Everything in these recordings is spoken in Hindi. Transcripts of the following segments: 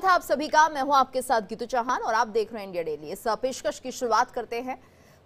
है आप सभी का। मैं हूं आपके साथ गीतू चौहान और आप देख रहे हैं इंडिया डेली। इस पेशकश की शुरुआत करते हैं।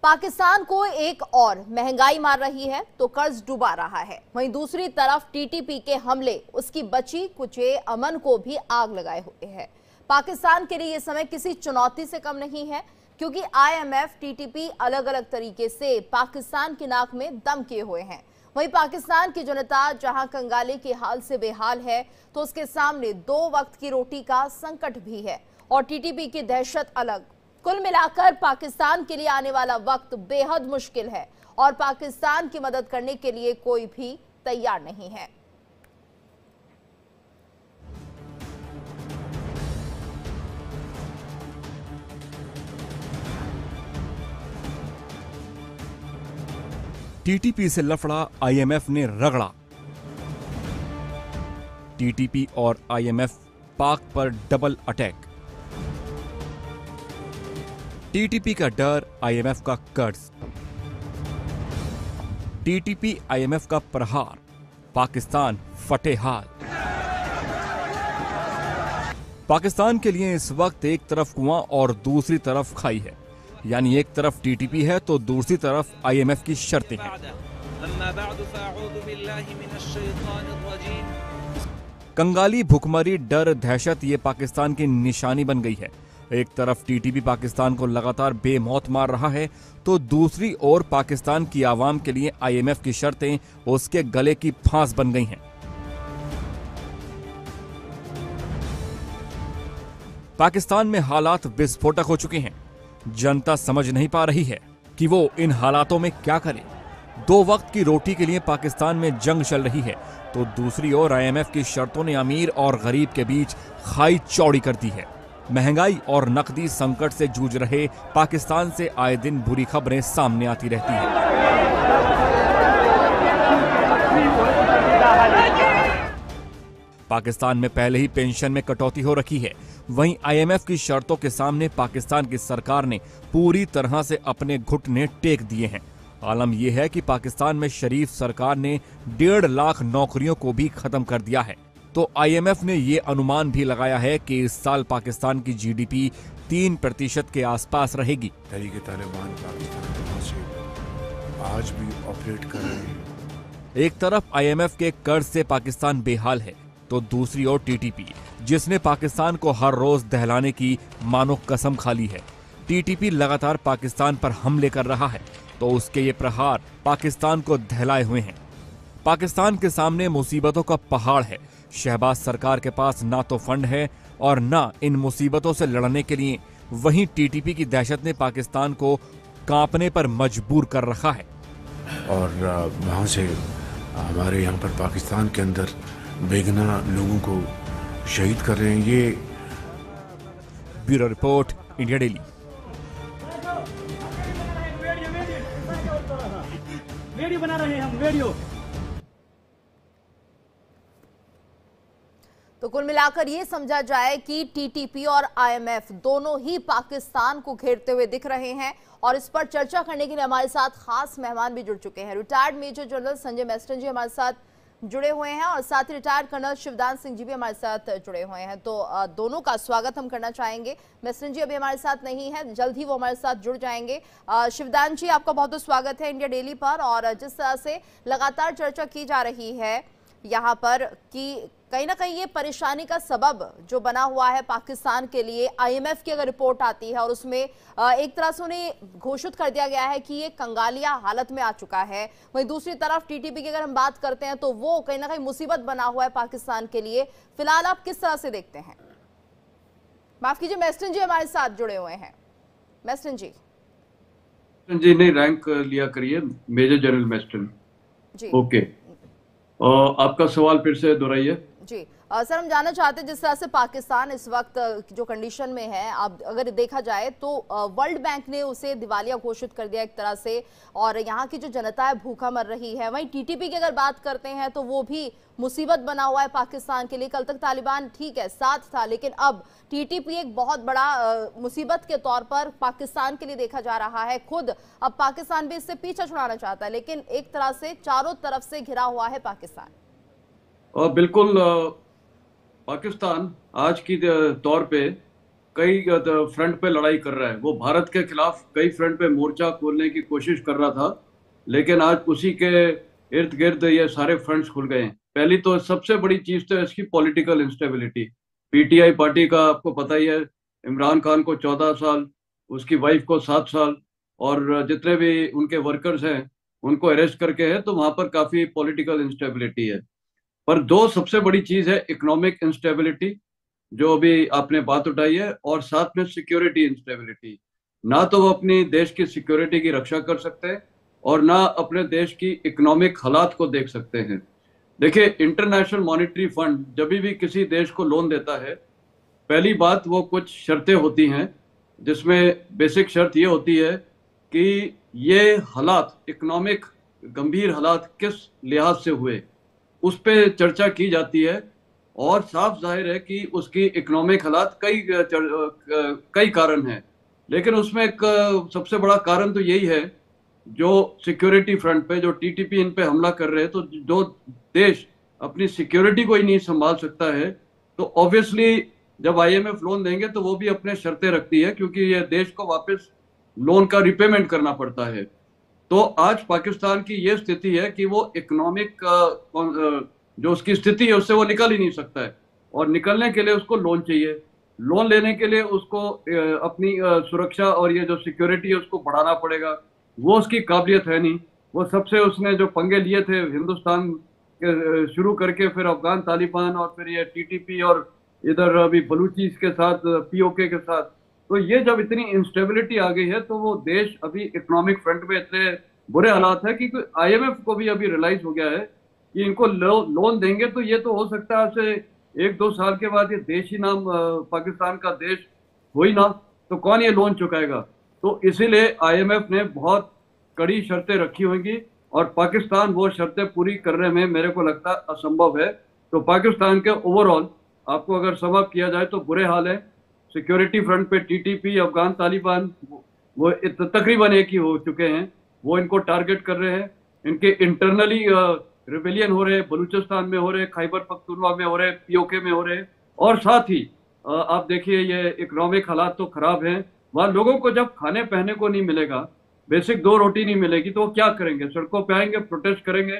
पाकिस्तान को एक और महंगाई मार रही है तो कर्ज डुबा रहा है, वहीं दूसरी तरफ टीटीपी के हमले उसकी बची कुचे अमन को भी आग लगाए हुए हैं। पाकिस्तान के लिए यह समय किसी चुनौती से कम नहीं है, क्योंकि आईएमएफ, टीटीपी अलग अलग तरीके से पाकिस्तान की नाक में दम किए हुए हैं। वहीं पाकिस्तान की जनता जहां कंगाली के हाल से बेहाल है, तो उसके सामने 2 वक्त की रोटी का संकट भी है और टीटीपी की दहशत अलग। कुल मिलाकर पाकिस्तान के लिए आने वाला वक्त बेहद मुश्किल है और पाकिस्तान की मदद करने के लिए कोई भी तैयार नहीं है। टीटीपी से लफड़ा आईएमएफ ने रगड़ा। टीटीपी और आईएमएफ पाक पर डबल अटैक। टीटीपी का डर, आईएमएफ का कर्ज। टीटीपी आईएमएफ का प्रहार, पाकिस्तान फटे हाल। पाकिस्तान के लिए इस वक्त एक तरफ कुआं और दूसरी तरफ खाई है, यानी एक तरफ टीटीपी है तो दूसरी तरफ आईएमएफ की शर्तें हैं। कंगाली, भुखमरी, डर, दहशत ये पाकिस्तान की निशानी बन गई है। एक तरफ टीटीपी पाकिस्तान को लगातार बेमौत मार रहा है तो दूसरी ओर पाकिस्तान की आवाम के लिए आईएमएफ की शर्तें उसके गले की फांस बन गई हैं। पाकिस्तान में हालात विस्फोटक हो चुके हैं। जनता समझ नहीं पा रही है कि वो इन हालातों में क्या करे। 2 वक्त की रोटी के लिए पाकिस्तान में जंग चल रही है तो दूसरी ओर आईएमएफ की शर्तों ने अमीर और गरीब के बीच खाई चौड़ी कर दी है। महंगाई और नकदी संकट से जूझ रहे पाकिस्तान से आए दिन बुरी खबरें सामने आती रहती हैं। पाकिस्तान में पहले ही पेंशन में कटौती हो रखी है, वहीं आईएमएफ की शर्तों के सामने पाकिस्तान की सरकार ने पूरी तरह से अपने घुटने टेक दिए हैं। आलम यह है कि पाकिस्तान में शरीफ सरकार ने 1.5 लाख नौकरियों को भी खत्म कर दिया है। तो आईएमएफ ने यह अनुमान भी लगाया है कि इस साल पाकिस्तान की जीडीपी 3% के आसपास रहेगी। तहरीक तालिबान पाकिस्तान से आज भी ऑपरेट कर रहे हैं। एक तरफ आईएमएफ के कर्ज से पाकिस्तान बेहाल है तो दूसरी ओर टीटीपी, जिसने पाकिस्तान को हर रोज दहलाने की मानो कसम खा ली है। टीटीपी लगातार पाकिस्तान पर हमले कर रहा है तो उसके ये प्रहार पाकिस्तान को दहलाए हुए हैं। पाकिस्तान के सामने मुसीबतों का पहाड़ है। शहबाज सरकार के पास ना तो फंड है और ना इन मुसीबतों से लड़ने के लिए। वहीं टीटीपी की दहशत ने पाकिस्तान को कांपने पर मजबूर कर रखा है। और वहाँ से हमारे यहाँ पर पाकिस्तान के अंदर बेगुनाह लोगों को शहीद कर रहे हैं। ये bureau report, India daily. Video बना रहे हैं हम, वीडियो। तो कुल मिलाकर ये समझा जाए कि टीटीपी और आईएमएफ दोनों ही पाकिस्तान को घेरते हुए दिख रहे हैं और इस पर चर्चा करने के लिए हमारे साथ खास मेहमान भी जुड़ चुके हैं। Retired major general Sanjay Meston ji हमारे साथ जुड़े हुए हैं और साथ ही रिटायर्ड कर्नल शिवदान सिंह जी भी हमारे साथ जुड़े हुए हैं। तो दोनों का स्वागत हम करना चाहेंगे। मेस्टन जी अभी हमारे साथ नहीं है, जल्द ही वो हमारे साथ जुड़ जाएंगे। शिवदान जी, आपका बहुत बहुत स्वागत है इंडिया डेली पर। और जिस तरह से लगातार चर्चा की जा रही है यहाँ पर कि कहीं ना कहीं ये परेशानी का सबब जो बना हुआ है पाकिस्तान के लिए, आईएमएफ की अगर रिपोर्ट आती है और उसमें एक तरह से उन्हें घोषित कर दिया गया है कि ये कंगालिया हालत में आ चुका है, वहीं दूसरी तरफ टीटीपी की अगर हम बात करते हैं तो वो कहीं ना कहीं मुसीबत बना हुआ है पाकिस्तान के लिए। फिलहाल आप किस तरह से देखते हैं? माफ कीजिए, मेस्टन जी हमारे साथ जुड़े हुए हैं। मेस्टन जी नहीं, रैंक लिया करिए, मेजर जनरल मेस्टन जी। ओके। आपका सवाल फिर से दोहराइए। जी सर, हम जानना चाहते हैं जिस तरह से पाकिस्तान इस वक्त जो कंडीशन में है, आप अगर देखा जाए तो वर्ल्ड बैंक ने उसे दिवालिया घोषित कर दिया एक तरह से, और यहाँ की जो जनता है भूखा मर रही है। वहीं टीटीपी की अगर बात करते हैं तो वो भी मुसीबत बना हुआ है पाकिस्तान के लिए। कल तक तालिबान ठीक है साथ था, लेकिन अब टीटीपी एक बहुत बड़ा मुसीबत के तौर पर पाकिस्तान के लिए देखा जा रहा है। खुद अब पाकिस्तान भी इससे पीछा छुड़ाना चाहता है, लेकिन एक तरह से चारों तरफ से घिरा हुआ है पाकिस्तान। बिल्कुल, पाकिस्तान आज की तौर पे कई फ्रंट पे लड़ाई कर रहा है। वो भारत के खिलाफ कई फ्रंट पे मोर्चा खोलने की कोशिश कर रहा था, लेकिन आज उसी के इर्द गिर्द ये सारे फ्रंट्स खुल गए हैं। पहली तो सबसे बड़ी चीज तो इसकी पॉलिटिकल इंस्टेबिलिटी। पीटीआई पार्टी का आपको पता ही है, इमरान खान को 14 साल, उसकी वाइफ को 7 साल, और जितने भी उनके वर्कर्स हैं उनको अरेस्ट करके है, तो वहां पर काफी पॉलिटिकल इंस्टेबिलिटी है। पर दो सबसे बड़ी चीज है, इकोनॉमिक इंस्टेबिलिटी जो अभी आपने बात उठाई है, और साथ में सिक्योरिटी इंस्टेबिलिटी। ना तो वो अपनी देश की सिक्योरिटी की रक्षा कर सकते हैं और ना अपने देश की इकोनॉमिक हालात को देख सकते हैं। देखिए, इंटरनेशनल मॉनेटरी फंड जब भी किसी देश को लोन देता है, पहली बात वो कुछ शर्तें होती हैं, जिसमें बेसिक शर्त ये होती है कि ये हालात, इकोनॉमिक गंभीर हालात किस लिहाज से हुए, उस पर चर्चा की जाती है। और साफ जाहिर है कि उसकी इकोनॉमिक हालात कई कारण हैं, लेकिन उसमें एक सबसे बड़ा कारण तो यही है, जो सिक्योरिटी फ्रंट पे जो टीटीपी इन पे हमला कर रहे हैं, तो जो देश अपनी सिक्योरिटी को ही नहीं संभाल सकता है, तो ऑब्वियसली जब आईएमएफ लोन देंगे तो वो भी अपने शर्तें रखती है, क्योंकि ये देश को वापस लोन का रिपेमेंट करना पड़ता है। तो आज पाकिस्तान की ये स्थिति है कि वो इकोनॉमिक जो उसकी स्थिति है उससे वो निकल ही नहीं सकता है, और निकलने के लिए उसको लोन चाहिए। लोन लेने के लिए उसको अपनी सुरक्षा और ये जो सिक्योरिटी है उसको बढ़ाना पड़ेगा। वो उसकी काबिलियत है नहीं। वो सबसे उसने जो पंगे लिए थे हिंदुस्तान शुरू करके, फिर अफगान तालिबान, और फिर ये टीटीपी, और इधर अभी बलूचिस के साथ, पीओके के साथ, तो ये जब इतनी इंस्टेबिलिटी आ गई है तो वो देश अभी इकोनॉमिक फ्रंट में इतने बुरे हालात है कि आईएमएफ को भी अभी रियलाइज हो गया है कि इनको लोन देंगे तो ये तो हो सकता है से 1-2 साल के बाद ये देश ही नाम पाकिस्तान का देश हो ही ना, तो कौन ये लोन चुकाएगा। तो इसीलिए आईएमएफ ने बहुत कड़ी शर्तें रखी होंगी, और पाकिस्तान वो शर्तें पूरी करने में मेरे को लगता है असंभव है। तो पाकिस्तान के ओवरऑल आपको अगर सम अप किया जाए तो बुरे हाल है। सिक्योरिटी फ्रंट पे टीटीपी, अफगान तालिबान वो तकरीबन एक ही हो चुके हैं, वो इनको टारगेट कर रहे हैं। इनके इंटरनली रिबेलियन हो रहे, बलूचिस्तान में हो रहे, खैबर पख्तूनवा में हो रहे, पीओके में हो रहे, और साथ ही आप देखिए ये इकोनॉमिक हालात तो खराब हैं। वहाँ लोगों को जब खाने पहने को नहीं मिलेगा, बेसिक 2 रोटी नहीं मिलेगी, तो वो क्या करेंगे? सड़कों पे आएंगे, प्रोटेस्ट करेंगे।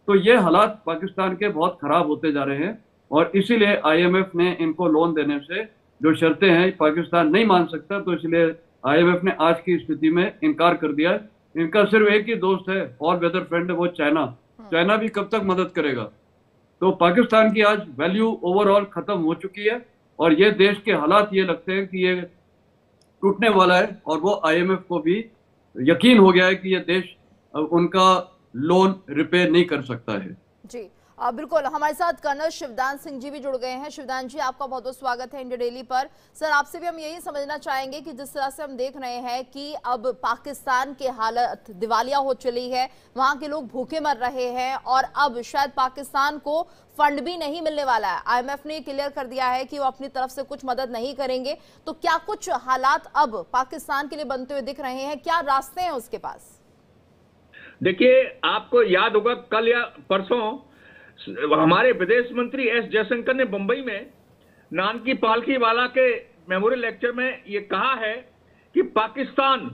तो ये हालात पाकिस्तान के बहुत खराब होते जा रहे हैं, और इसीलिए आईएमएफ ने इनको लोन देने से जो शर्तें हैं पाकिस्तान नहीं मान सकता, तो इसलिए आईएमएफ ने आज की स्थिति में इनकार कर दिया। इनका सिर्फ एक ही दोस्त है, ऑल वेदर फ्रेंड है, वो चाइना। चाइना भी कब तक मदद करेगा? तो पाकिस्तान की आज वैल्यू ओवरऑल खत्म हो चुकी है, और ये देश के हालात ये लगते हैं कि ये टूटने वाला है, और वो आईएमएफ को भी यकीन हो गया है कि ये देश उनका लोन रिपे नहीं कर सकता है। जी बिल्कुल, हमारे साथ कर्नल शिवदान सिंह जी भी जुड़ गए हैं। शिवदान जी, आपका बहुत बहुत स्वागत है इंडिया डेली पर। सर, आपसे भी हम यही समझना चाहेंगे कि जिस तरह से हम देख रहे हैं कि अब पाकिस्तान की हालत दिवालिया हो चली है, वहां के लोग भूखे मर रहे हैं, और अब शायद पाकिस्तान को फंड भी नहीं मिलने वाला है। आईएमएफ ने क्लियर कर दिया है कि वो अपनी तरफ से कुछ मदद नहीं करेंगे। तो क्या कुछ हालात अब पाकिस्तान के लिए बनते हुए दिख रहे हैं? क्या रास्ते हैं उसके पास? देखिए, आपको याद होगा कल या परसों हमारे विदेश मंत्री एस जयशंकर ने बंबई में नानकी पालकी वाला के मेमोरियल लेक्चर में ये कहा है कि पाकिस्तान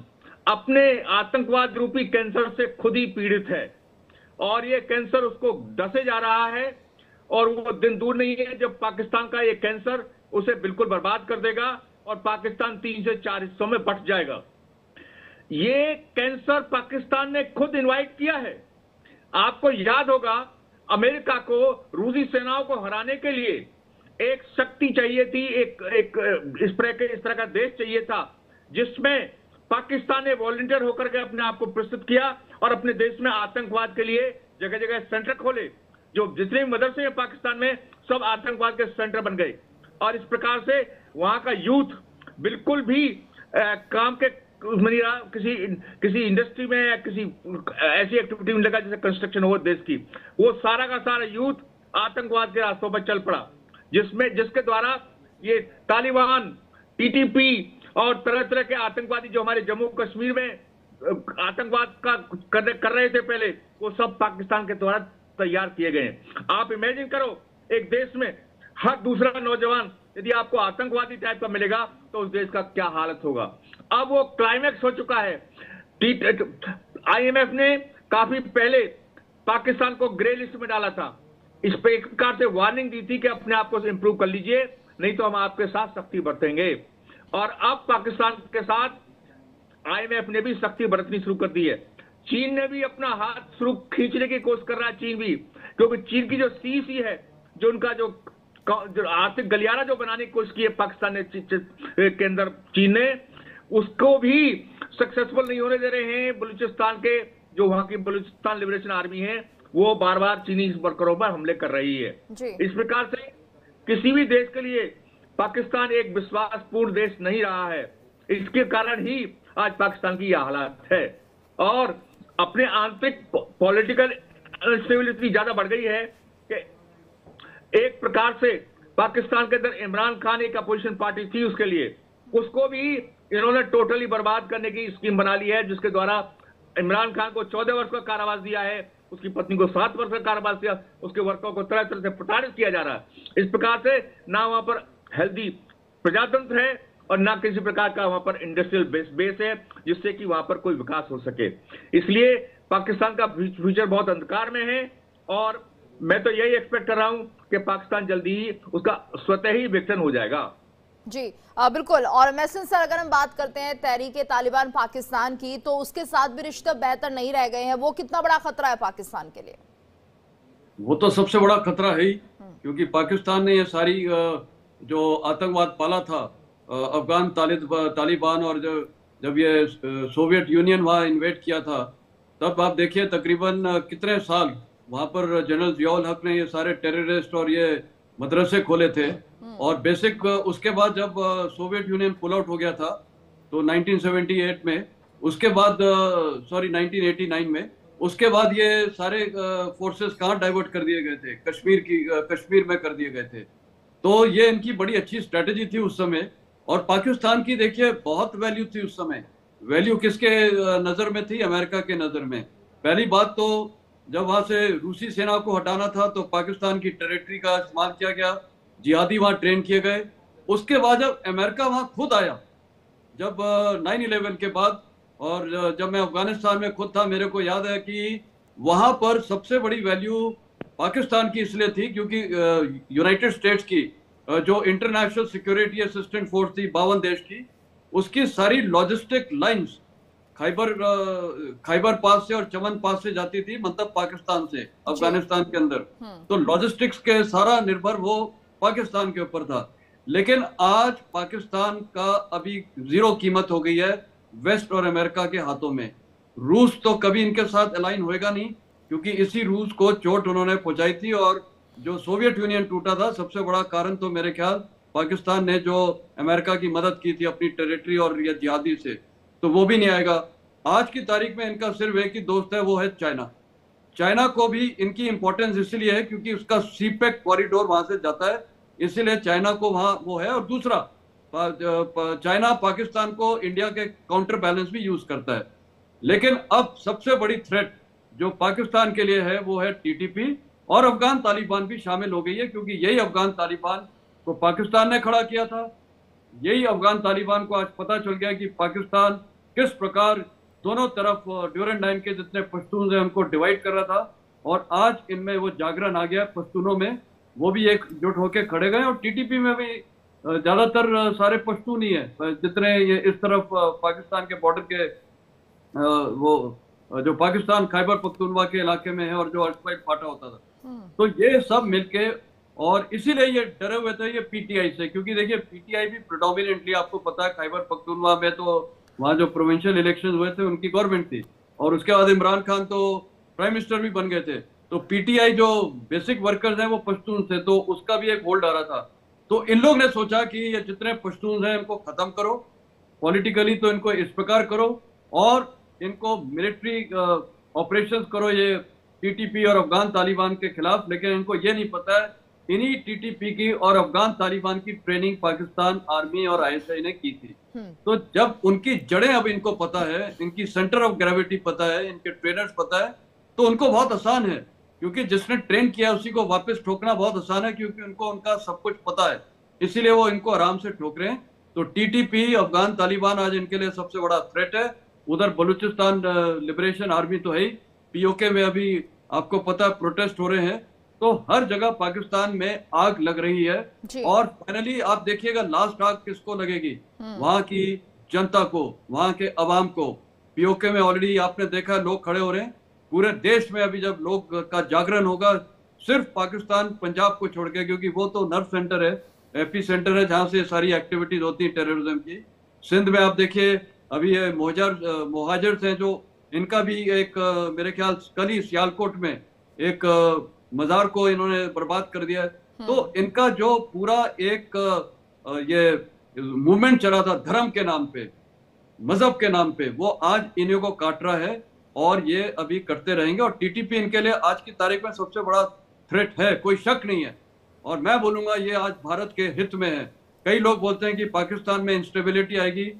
अपने आतंकवाद रूपी कैंसर से खुद ही पीड़ित है, और ये कैंसर उसको डसे जा रहा है, और वो दिन दूर नहीं है जब पाकिस्तान का ये कैंसर उसे बिल्कुल बर्बाद कर देगा और पाकिस्तान 3 से 4 हिस्सों में बंट जाएगा। ये कैंसर पाकिस्तान ने खुद इनवाइट किया है। आपको याद होगा, अमेरिका को रूसी सेनाओं को हराने के लिए एक शक्ति चाहिए थी, एक इस तरह का देश चाहिए था, जिसमें पाकिस्तान ने वॉलंटियर होकर के अपने आप को प्रस्तुत किया और अपने देश में आतंकवाद के लिए जगह जगह सेंटर खोले। जो जितने भी मदरसे हैं पाकिस्तान में, सब आतंकवाद के सेंटर बन गए, और इस प्रकार से वहां का यूथ बिल्कुल भी काम के किसी इंडस्ट्री में या किसी ऐसी एक्टिविटी में लगा जैसे कंस्ट्रक्शन हो देश की, वो सारा का सारा यूथ आतंकवाद के रास्तों पर चल पड़ा, जिसके द्वारा ये तालिबान, टीटीपी और तरह तरह के आतंकवादी जो हमारे जम्मू कश्मीर में आतंकवाद का कर रहे थे पहले, वो सब पाकिस्तान के द्वारा तैयार किए गए हैं। आप इमेजिन करो, एक देश में हर दूसरा नौजवान यदि आपको आतंकवादी टाइप का मिलेगा तो उस देश का क्या हालत होगा। अब वो क्लाइमैक्स हो चुका है। आईएमएफ ने काफी पहले पाकिस्तान को ग्रे लिस्ट में डाला था। इस पे एक प्रकार से वार्निंग दी थी कि अपने आप को इंप्रूव कर लीजिए, नहीं तो हम आपके साथ सख्ती बरतेंगे। और अब पाकिस्तान के साथ आईएमएफ ने भी सख्ती बरतनी शुरू कर दी है। चीन ने भी अपना हाथ शुरू खींचने की कोशिश कर रहा है, चीन भी, क्योंकि चीन की जो सीसी है, जो उनका जो आर्थिक गलियारा जो बनाने की कोशिश की है पाकिस्तान ने के अंदर, चीन ने, उसको भी सक्सेसफुल नहीं होने दे रहे हैं। बलूचिस्तान के जो वहां की बलूचिस्तान लिबरेशन आर्मी है, वो बार बार चीनी वर्करों पर हमले कर रही है। इस प्रकार से किसी भी देश के लिए पाकिस्तान एक विश्वासपूर्ण देश नहीं रहा है। इसके कारण ही आज पाकिस्तान की यह हालत है और अपने आंतरिक पॉलिटिकल इंस्टेबिलिटी ज्यादा बढ़ गई है कि एक प्रकार से पाकिस्तान के अंदर इमरान खान एक अपोजिशन पार्टी थी, उसके लिए उसको भी इन्होंने टोटली बर्बाद करने की स्कीम बना ली है, जिसके द्वारा इमरान खान को 14 वर्ष का कारावास दिया है, उसकी पत्नी को 7 वर्ष का कारावास दिया, उसके वर्करों को तरह तरह से प्रताड़ित किया जा रहा है। इस प्रकार से ना वहां पर हेल्दी प्रजातंत्र है और ना किसी प्रकार का वहां पर इंडस्ट्रियल बेस है जिससे कि वहां पर कोई विकास हो सके। इसलिए पाकिस्तान का फ्यूचर बहुत अंधकार में है और मैं तो यही एक्सपेक्ट कर रहा हूं कि पाकिस्तान जल्दी ही उसका स्वतः ही विघटन हो जाएगा। जी बिल्कुल। और महसिन सर, अगर हम बात करते हैं तहरीक-ए-तालिबान पाकिस्तान की, तो उसके साथ भी रिश्ते बेहतर नहीं रह गए हैं। वो कितना बड़ा खतरा है पाकिस्तान के लिए? वो तो सबसे बड़ा खतरा है ही, क्योंकि पाकिस्तान ने ये सारी जो आतंकवाद पाला था, अफगान तालिबान, और जब ये सोवियत यूनियन वहाँ इन्वेट किया था, तब आप देखिए तकरीबन कितने साल वहाँ पर जनरल जियाउल हक ने ये सारे टेररिस्ट और ये मदरसे खोले थे। और बेसिक उसके बाद जब सोवियत यूनियन पुल आउट हो गया था तो 1978 में, उसके बाद 1989 में, उसके बाद ये सारे फोर्सेस कहाँ डाइवर्ट कर दिए गए थे, कश्मीर में कर दिए गए थे। तो ये इनकी बड़ी अच्छी स्ट्रेटेजी थी उस समय। और पाकिस्तान की देखिए बहुत वैल्यू थी उस समय। वैल्यू किसके नजर में थी? अमेरिका के नजर में। पहली बात तो जब वहां से रूसी सेना को हटाना था तो पाकिस्तान की टेरिटरी का इस्तेमाल किया गया, जिहादी वहां ट्रेन किए गए। उसके बाद जब अमेरिका वहां खुद आया, जब 9/11 के बाद, और जब मैं अफगानिस्तान में खुद था, मेरे को याद है कि वहां पर सबसे बड़ी वैल्यू पाकिस्तान की इसलिए थी क्योंकि यूनाइटेड स्टेट्स की जो इंटरनेशनल सिक्योरिटी असिस्टेंट फोर्स थी 52 देश की, उसकी सारी लॉजिस्टिक लाइंस खैबर पास से और चमन पास से जाती थी, मतलब पाकिस्तान से अफगानिस्तान के अंदर। तो लॉजिस्टिक्स के सारा निर्भर वो पाकिस्तान के ऊपर था। लेकिन आज पाकिस्तान का अभी जीरो कीमत हो गई है वेस्ट और अमेरिका के हाथों में। रूस तो कभी इनके साथ अलाइन होएगा नहीं, क्योंकि इसी रूस को चोट उन्होंने पहुंचाई थी। और जो सोवियत यूनियन टूटा था, सबसे बड़ा कारण तो मेरे ख्याल पाकिस्तान ने जो अमेरिका की मदद की थी अपनी टेरिटरी और या जिहादी से, तो वो भी नहीं आएगा। आज की तारीख में इनका सिर्फ एक ही दोस्त है, वो है चाइना। चाइना को भी इनकी इंपॉर्टेंस इसलिए है क्योंकि उसका सीपेक कॉरिडोर वहां से जाता है, इसीलिए चाइना को वहां वो है। और दूसरा, चाइना पाकिस्तान को इंडिया के काउंटर बैलेंस भी यूज करता है। लेकिन अब सबसे बड़ी थ्रेट जो पाकिस्तान के लिए है वो है टीटीपी, और अफगान तालिबान भी शामिल हो गई है, क्योंकि यही अफगान तालिबान को पाकिस्तान ने खड़ा किया था। यही अफगान तालिबान को आज पता चल गया कि पाकिस्तान किस प्रकार दोनों तरफ ड्यूरेंट लाइन के जितने पश्तून हैं उनको डिवाइड कर रहा था। और आज इनमें वो जागरण आ गया पश्तूनों में, वो भी एकजुट होकर खड़े गए। और टीटीपी में भी ज्यादातर सारे पश्तून ही है, जितने ये इस तरफ पाकिस्तान के बॉर्डर के वो जो पाकिस्तान खैबर पख्तूनवा के इलाके में है और जो अर्शपाइट फाटा होता था, तो ये सब मिलके, और इसीलिए ये डरे हुए थे ये पीटीआई से, क्योंकि देखिए पीटीआई भी प्रेडोमिनेंटली आपको पता है खैबर पख्तूनवा में तो वहाँ जो प्रोविंशियल इलेक्शन हुए थे उनकी गवर्नमेंट थी, और उसके बाद इमरान खान तो प्राइम मिनिस्टर भी बन गए थे। तो पीटीआई जो बेसिक वर्कर्स हैं वो पश्तून थे, तो उसका भी एक होल्ड आ रहा था। तो इन लोग ने सोचा कि ये जितने पश्तून हैं इनको खत्म करो पॉलिटिकली, तो इनको इस प्रकार करो और इनको मिलिट्री ऑपरेशंस करो ये टीटीपी और अफगान तालिबान के खिलाफ। लेकिन इनको ये नहीं पता है इन्हीं टीटीपी की और अफगान तालिबान की ट्रेनिंग पाकिस्तान आर्मी और आईएसआई ने की थी। तो जब उनकी जड़ें अब इनको पता है, इनकी सेंटर ऑफ ग्रेविटी पता है, इनके ट्रेनर्स पता है, तो उनको बहुत आसान है क्योंकि जिसने ट्रेन किया उसी को वापस ठोकना बहुत आसान है, क्योंकि उनको उनका सब कुछ पता है, इसीलिए वो इनको आराम से ठोक रहे हैं। तो टीटीपी, अफगान तालिबान आज इनके लिए सबसे बड़ा थ्रेट है। उधर बलूचिस्तान लिबरेशन आर्मी तो है ही, पीओके में अभी आपको पता है प्रोटेस्ट हो रहे हैं। तो हर जगह पाकिस्तान में आग लग रही है। और फाइनली आप देखिएगा लास्ट आग किसको लगेगी, वहां की जनता को, वहां के अवाम को। पीओके में ऑलरेडी आपने देखा लोग खड़े हो रहे हैं। पूरे देश में अभी जब लोग का जागरण होगा, सिर्फ पाकिस्तान पंजाब को छोड़ के, क्योंकि वो तो नर्व सेंटर है, एपी सेंटर है जहां से सारी एक्टिविटीज होती है टेररिज्म की। सिंध में आप देखिए अभी ये मुहाजिर हैं जो, इनका भी एक मेरे ख्याल कल ही सियालकोट में एक मजार को इन्होंने बर्बाद कर दिया है। तो इनका जो पूरा एक ये मूवमेंट चला था धर्म के नाम पे, मजहब के नाम पे, वो आज इन्हीं को काट रहा है और ये अभी करते रहेंगे। और टीटीपी इनके लिए आज की तारीख में सबसे बड़ा थ्रेट है, कोई शक नहीं है। और मैं बोलूंगा ये आज भारत के हित में है। कई लोग बोलते हैं कि पाकिस्तान में इंस्टेबिलिटी आएगी,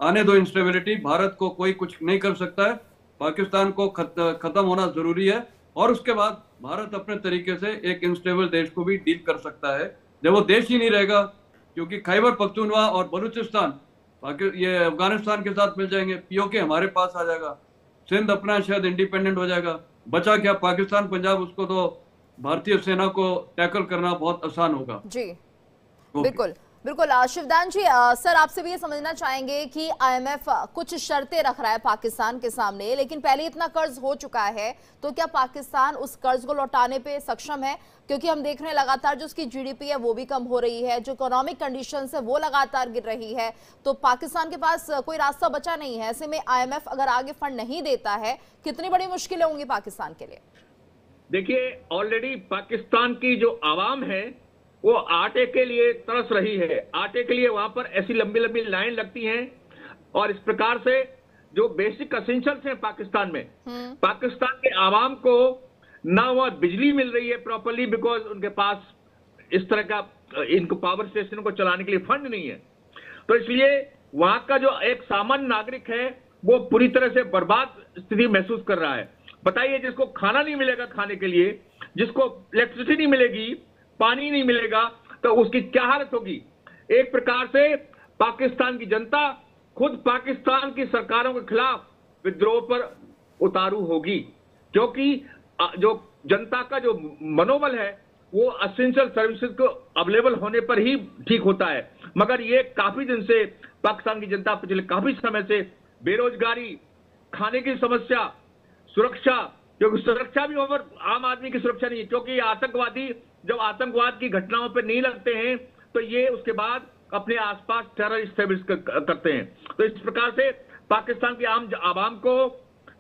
आने दो इंस्टेबिलिटी, भारत को कोई कुछ नहीं कर सकता है। पाकिस्तान को खत्म होना जरूरी है और उसके बाद भारत अपने तरीके से एक इंस्टेबल देश को भी डील कर सकता है। जब वो देश ही नहीं रहेगा, क्योंकि खैबर पख्तूनवा और बलूचिस्तान ये अफगानिस्तान के साथ मिल जाएंगे, पीओके हमारे पास आ जाएगा, सिंध अपना शायद इंडिपेंडेंट हो जाएगा, बचा क्या पाकिस्तान पंजाब, उसको तो भारतीय सेना को टैकल करना बहुत आसान होगा। जी बिल्कुल बिल्कुल। शिवदान जी, सर आपसे भी ये समझना चाहेंगे कि आईएमएफ कुछ शर्तें रख रहा है पाकिस्तान के सामने, लेकिन पहले इतना कर्ज हो चुका है, तो क्या पाकिस्तान उस कर्ज को लौटाने पे सक्षम है? क्योंकि हम देख रहे हैं लगातार जो उसकी जीडीपी है वो भी कम हो रही है, जो इकोनॉमिक कंडीशंस है वो लगातार गिर रही है, तो पाकिस्तान के पास कोई रास्ता बचा नहीं है। ऐसे में आईएमएफ अगर आगे फंड नहीं देता है, कितनी बड़ी मुश्किलें होंगी पाकिस्तान के लिए? देखिए, ऑलरेडी पाकिस्तान की जो आवाम है वो आटे के लिए तरस रही है। आटे के लिए वहां पर ऐसी लंबी लंबी लाइन लगती हैं और इस प्रकार से जो बेसिक एसेंशियल्स हैं पाकिस्तान में, पाकिस्तान के आवाम को ना वह बिजली मिल रही है प्रॉपरली, बिकॉज उनके पास इस तरह का इनको पावर स्टेशन को चलाने के लिए फंड नहीं है। तो इसलिए वहां का जो एक सामान्य नागरिक है वो पूरी तरह से बर्बाद स्थिति महसूस कर रहा है। बताइए, जिसको खाना नहीं मिलेगा खाने के लिए, जिसको इलेक्ट्रिसिटी नहीं मिलेगी, पानी नहीं मिलेगा, तो उसकी क्या हालत होगी। एक प्रकार से पाकिस्तान की जनता खुद पाकिस्तान की सरकारों के खिलाफ विद्रोह पर उतारू होगी, क्योंकि जो जनता का जो मनोबल है वो एसेंशियल सर्विसेज को अवेलेबल होने पर ही ठीक होता है। मगर ये काफी दिन से पाकिस्तान की जनता पिछले काफी समय से बेरोजगारी, खाने की समस्या, सुरक्षा, क्योंकि सुरक्षा भी ओवर आम आदमी की सुरक्षा नहीं है, क्योंकि आतंकवादी जब आतंकवाद की घटनाओं पर नहीं लगते हैं तो ये उसके बाद अपने आसपास टेरर एस्टेब्लिश करते हैं। तो इस प्रकार से पाकिस्तान की आवाम को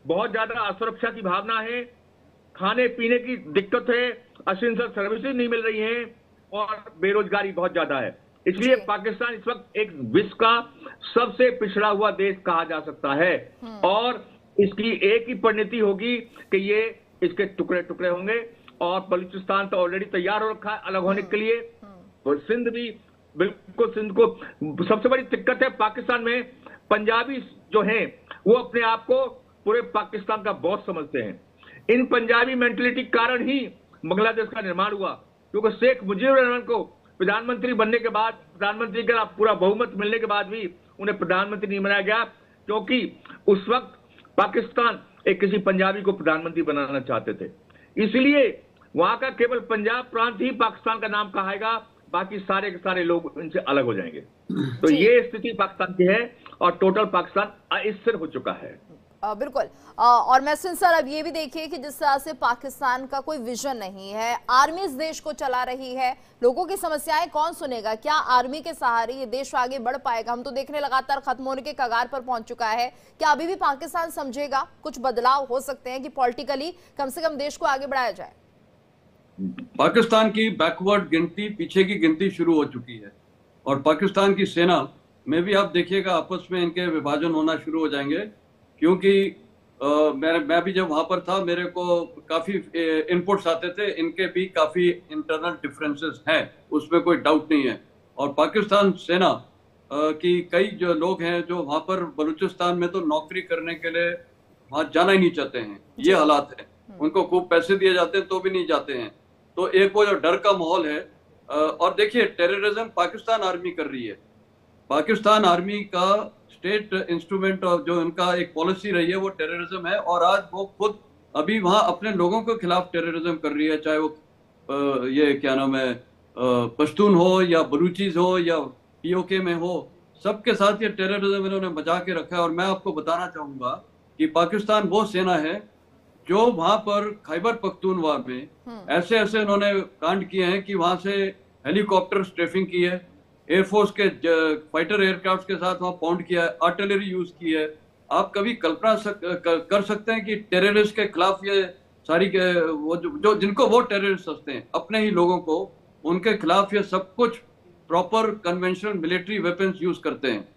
बहुत ज्यादा असुरक्षा की भावना है, खाने पीने की दिक्कत है, एसेंशियल सर्विसेज नहीं मिल रही हैं और बेरोजगारी बहुत ज्यादा है। इसलिए पाकिस्तान इस वक्त एक विश्व का सबसे पिछड़ा हुआ देश कहा जा सकता है और इसकी एक ही परिणति होगी कि ये इसके टुकड़े टुकड़े होंगे। और बलूचिस्तान तो ऑलरेडी तैयार हो रखा है अलग होने के लिए, और सिंध भी बिल्कुल, सिंध को सबसे बड़ी दिक्कत है पाकिस्तान में, पंजाबी जो हैं वो अपने आप को पूरे पाकिस्तान का बॉस समझते हैं। इन पंजाबी मेंटलिटी के कारण ही बांग्लादेश का निर्माण हुआ, क्योंकि शेख मुजीबुर रहमान को प्रधानमंत्री बनने के बाद, प्रधानमंत्री का पूरा बहुमत मिलने के बाद भी उन्हें प्रधानमंत्री नहीं बनाया गया, क्योंकि उस वक्त पाकिस्तान एक किसी पंजाबी को प्रधानमंत्री बनाना चाहते थे। इसलिए वहां का केवल पंजाब प्रांत ही पाकिस्तान का नाम कहाएगा, बाकी सारे के सारे लोग इनसे अलग हो जाएंगे। तो ये स्थिति पाकिस्तान की है और टोटल पाकिस्तान अस्थिर हो चुका है। बिल्कुल। और महसिन सर, अब ये भी देखिए कि जिस तरह से पाकिस्तान का कोई विजन नहीं है, आर्मी इस देश को चला रही है, लोगों की समस्याएं कौन सुनेगा? क्या आर्मी के सहारे ये देश आगे बढ़ पाएगा? हम तो देख रहे हैं लगातार खत्म होने के कगार पर पहुंच चुका है। क्या अभी भी पाकिस्तान समझेगा? कुछ बदलाव हो सकते हैं कि पॉलिटिकली कम से कम देश को आगे बढ़ाया जाए? पाकिस्तान की बैकवर्ड गिनती, पीछे की गिनती शुरू हो चुकी है और पाकिस्तान की सेना में भी आप देखिएगा आपस में इनके विभाजन होना शुरू हो जाएंगे, क्योंकि मैं भी जब वहां पर था मेरे को काफी इनपुट्स आते थे, इनके भी काफी इंटरनल डिफरेंसेस हैं, उसमें कोई डाउट नहीं है। और पाकिस्तान सेना की कई जो लोग हैं जो वहां पर बलूचिस्तान में तो नौकरी करने के लिए वहां जाना ही नहीं चाहते हैं, ये हालात है। उनको खूब पैसे दिए जाते हैं तो भी नहीं जाते हैं। तो एक वो जो डर का माहौल है। और देखिए टेररिज्म पाकिस्तान आर्मी कर रही है। पाकिस्तान आर्मी का स्टेट इंस्ट्रूमेंट और जो उनका एक पॉलिसी रही है वो टेररिज्म है, और आज वो खुद अभी वहां अपने लोगों के खिलाफ टेररिज्म कर रही है, चाहे वो ये क्या नाम है पश्तून हो या बलूचीज हो या पीओके में हो, सबके साथ ये टेररिज्म इन्होंने बचा के रखा है। और मैं आपको बताना चाहूंगा कि पाकिस्तान वो सेना है जो वहां पर खैबर पख्तूनख्वा में ऐसे ऐसे उन्होंने कांड किए हैं कि वहां से हेलीकॉप्टर स्ट्रेफिंग की है, एयरफोर्स के फाइटर एयरक्राफ्ट के साथ वहां पाउंड किया है, आर्टिलरी यूज की है। आप कभी कल्पना कर सकते हैं कि टेररिस्ट के खिलाफ ये सारी वो जो जिनको वो टेररिस्ट समझते हैं अपने ही लोगों को, उनके खिलाफ ये सब कुछ proper conventional military weapons use करते हैं।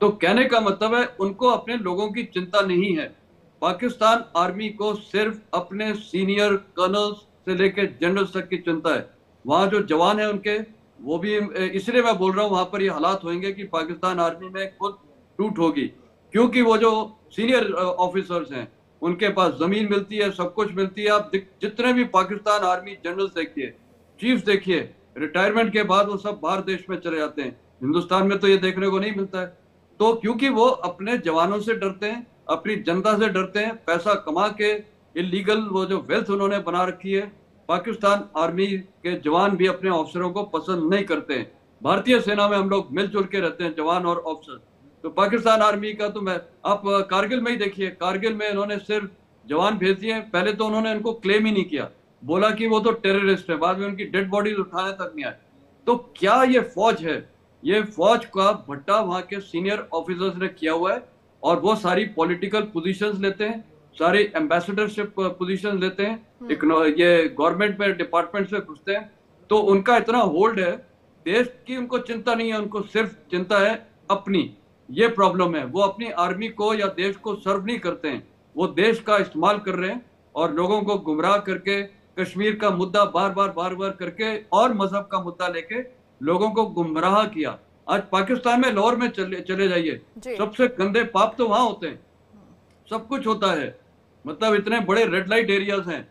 तो कहने का मतलब है उनको अपने लोगों की चिंता नहीं है। पाकिस्तान आर्मी को सिर्फ अपने सीनियर कर्नल्स से लेकर जनरल तक की चिंता है। वहां जो जवान है उनके वो भी, इसलिए मैं बोल रहा हूँ वहां पर ये हालात होंगे कि पाकिस्तान आर्मी में खुद टूट होगी, क्योंकि वो जो सीनियर ऑफिसर्स हैं उनके पास जमीन मिलती है, सब कुछ मिलती है। आप जितने भी पाकिस्तान आर्मी जनरल्स देखिए, चीफ्स देखिए, रिटायरमेंट के बाद वो सब बाहर देश में चले जाते हैं। हिंदुस्तान में तो ये देखने को नहीं मिलता है। तो क्योंकि वो अपने जवानों से डरते हैं, अपनी जनता से डरते हैं, पैसा कमा के इलीगल वो जो वेल्थ उन्होंने बना रखी है, पाकिस्तान आर्मी के जवान भी अपने अफसरों को पसंद नहीं करते हैं। भारतीय सेना में हम लोग मिलजुल के रहते हैं, जवान और अफसर। तो पाकिस्तान आर्मी का तो मैं, आप कारगिल में ही देखिए, कारगिल में इन्होंने सिर्फ जवान भेज दिए। पहले तो उन्होंने उनको क्लेम ही नहीं किया, बोला कि वो तो टेररिस्ट है, बाद में उनकी डेड बॉडीज उठाने तक नहीं आए। तो क्या ये फौज है? ये फौज का भट्टा वहां के सीनियर ऑफिसर्स ने किया हुआ है, और वो सारी पॉलिटिकल पोजीशंस लेते हैं, सारे एम्बेसडरशिप पोजीशंस लेते हैं, ये गवर्नमेंट में डिपार्टमेंट से घुसते हैं। तो उनका इतना होल्ड है, देश की उनको चिंता नहीं है, उनको सिर्फ चिंता है अपनी। ये प्रॉब्लम है, वो अपनी आर्मी को या देश को सर्व नहीं करते हैं, वो देश का इस्तेमाल कर रहे हैं और लोगों को गुमराह करके कश्मीर का मुद्दा बार बार करके और मजहब का मुद्दा लेके लोगों को गुमराह किया। आज पाकिस्तान में लाहौर में चले जाइए, सबसे गंदे पाप तो वहां होते हैं, सब कुछ होता है। मतलब इतने बड़े रेड लाइट एरियाज हैं,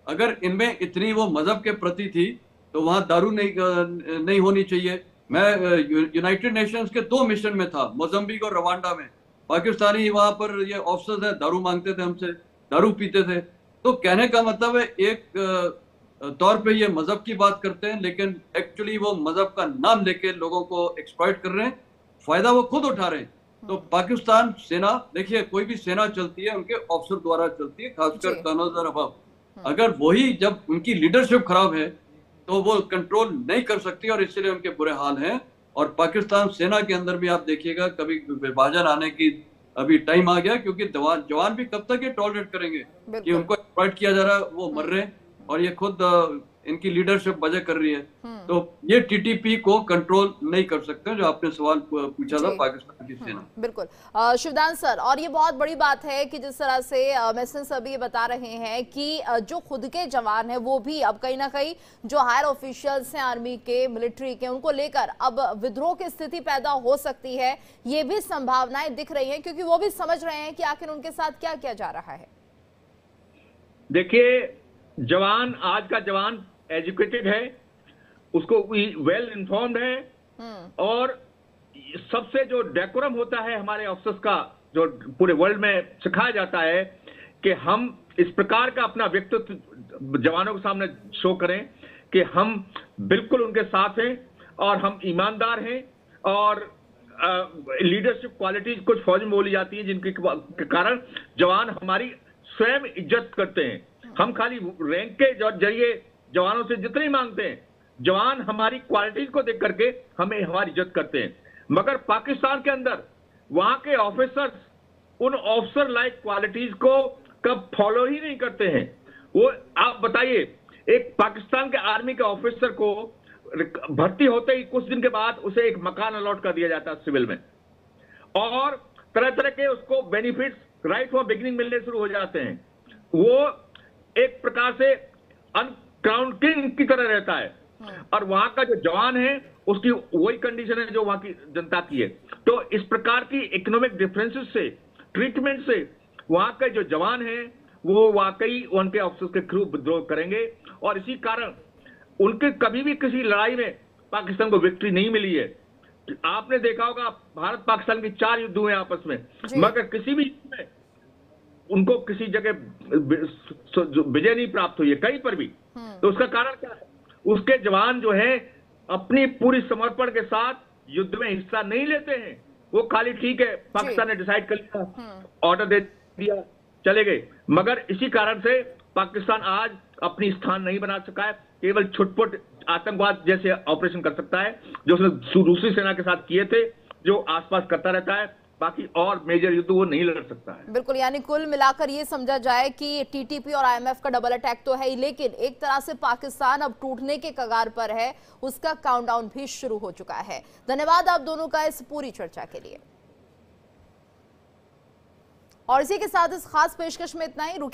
अगर इनमें इतनी वो मजहब के प्रति थी तो वहां दारू नहीं होनी चाहिए। मैं यूनाइटेड नेशंस के 2 मिशन में था, मोजम्बिक और रवांडा में। पाकिस्तानी वहां पर ये ऑफिसर्स हैं, दारू मांगते थे हमसे, दारू पीते थे। तो कहने का मतलब है एक तौर पे ये मजहब की बात करते हैं, लेकिन एक्चुअली वो मजहब का नाम लेके लोगों को एक्सप्लॉइट कर रहे हैं, फायदा वो खुद उठा रहे हैं। तो पाकिस्तान सेना, देखिए कोई भी सेना चलती है उनके ऑफिसर द्वारा चलती है, खासकर कर्नल और अबव। अगर वही जब उनकी लीडरशिप खराब है तो वो कंट्रोल नहीं कर सकती, और इसलिए उनके बुरे हाल हैं। और पाकिस्तान सेना के अंदर भी आप देखिएगा कभी विभाजन आने की अभी टाइम आ गया, क्योंकि जवान भी कब तक ये टॉलरेट करेंगे कि उनको एक्सप्लॉइट किया जा रहा है, वो मर रहे हैं और ये खुद इनकी लीडरशिप वजह कर रही है। तो ये टीटीपी को कंट्रोल नहीं कर सकते, जो आपने सवाल पूछा था पाकिस्तान की सेना। बिल्कुल शिवदान सर, और ये बहुत बड़ी बात है कि जिस तरह से मेसन सर भी ये बता रहे हैं कि जो खुद के जवान हैं वो भी अब कहीं ना कहीं जो हायर ऑफिशियल्स हैं आर्मी के, मिलिट्री के, उनको लेकर अब विद्रोह की स्थिति पैदा हो सकती है। ये भी संभावनाएं दिख रही हैं, क्योंकि वो भी समझ रहे हैं कि आखिर उनके साथ क्या किया जा रहा है। देखिए, जवान, आज का जवान एजुकेटेड है, उसको वेल इन्फॉर्म्ड है, और सबसे जो डेकोरम होता है हमारे ऑफिसर्स का, जो पूरे वर्ल्ड में सिखाया जाता है कि हम इस प्रकार का अपना व्यक्तित्व जवानों के सामने शो करें कि हम बिल्कुल उनके साथ हैं और हम ईमानदार हैं, और लीडरशिप क्वालिटीज कुछ फौज में बोली जाती है जिनके कारण जवान हमारी स्वयं इज्जत करते हैं। हम खाली रैंक के जरिए जवानों से जितने मांगते हैं, जवान हमारी क्वालिटीज को देख करके हमें हमारी इज्जत करते हैं। मगर पाकिस्तान के अंदर वहां के ऑफिसर्स उन ऑफिसर लाइक क्वालिटीज को कब फॉलो ही नहीं करते हैं। वो आप बताइए, एक पाकिस्तान के आर्मी के ऑफिसर को भर्ती होते ही कुछ दिन के बाद उसे एक मकान अलॉट कर दिया जाता है सिविल में, और तरह तरह के उसको बेनिफिट्स राइट फ्रॉम बिगिनिंग मिलने शुरू हो जाते हैं। वो एक प्रकार से अनक्राउंड किंग की तरह रहता है, और वहां का जो जवान है उसकी वही कंडीशन है जो वहां की जनता की है। तो इस प्रकार की इकोनॉमिक डिफरेंसेस से, ट्रीटमेंट से वहां के जो जवान हैं वो वाकई उनके ऑफिसर्स के थ्रू विद्रोह करेंगे। और इसी कारण उनके कभी भी किसी लड़ाई में पाकिस्तान को विक्ट्री नहीं मिली है। आपने देखा होगा भारत पाकिस्तान के 4 युद्ध हुए आपस में, मगर किसी भी युद्ध में उनको किसी जगह विजय नहीं प्राप्त हुई है, कहीं पर भी। तो उसका कारण क्या है? उसके जवान जो है अपनी पूरी समर्पण के साथ युद्ध में हिस्सा नहीं लेते हैं। वो खाली ठीक है, पाकिस्तान ने डिसाइड कर लिया, ऑर्डर दे दिया, चले गए। मगर इसी कारण से पाकिस्तान आज अपनी स्थान नहीं बना सका है। केवल छुटपुट आतंकवाद जैसे ऑपरेशन कर सकता है, जो उसने रूसी सेना के साथ किए थे, जो आसपास करता रहता है। बाकी और मेजर युद्ध वो नहीं लड़ सकता है। बिल्कुल, यानी कुल मिलाकर ये समझा जाए कि टीटीपी और आईएमएफ का डबल अटैक तो है ही, लेकिन एक तरह से पाकिस्तान अब टूटने के कगार पर है, उसका काउंटडाउन भी शुरू हो चुका है। धन्यवाद आप दोनों का इस पूरी चर्चा के लिए। और इसी के साथ इस खास पेशकश में इतना ही।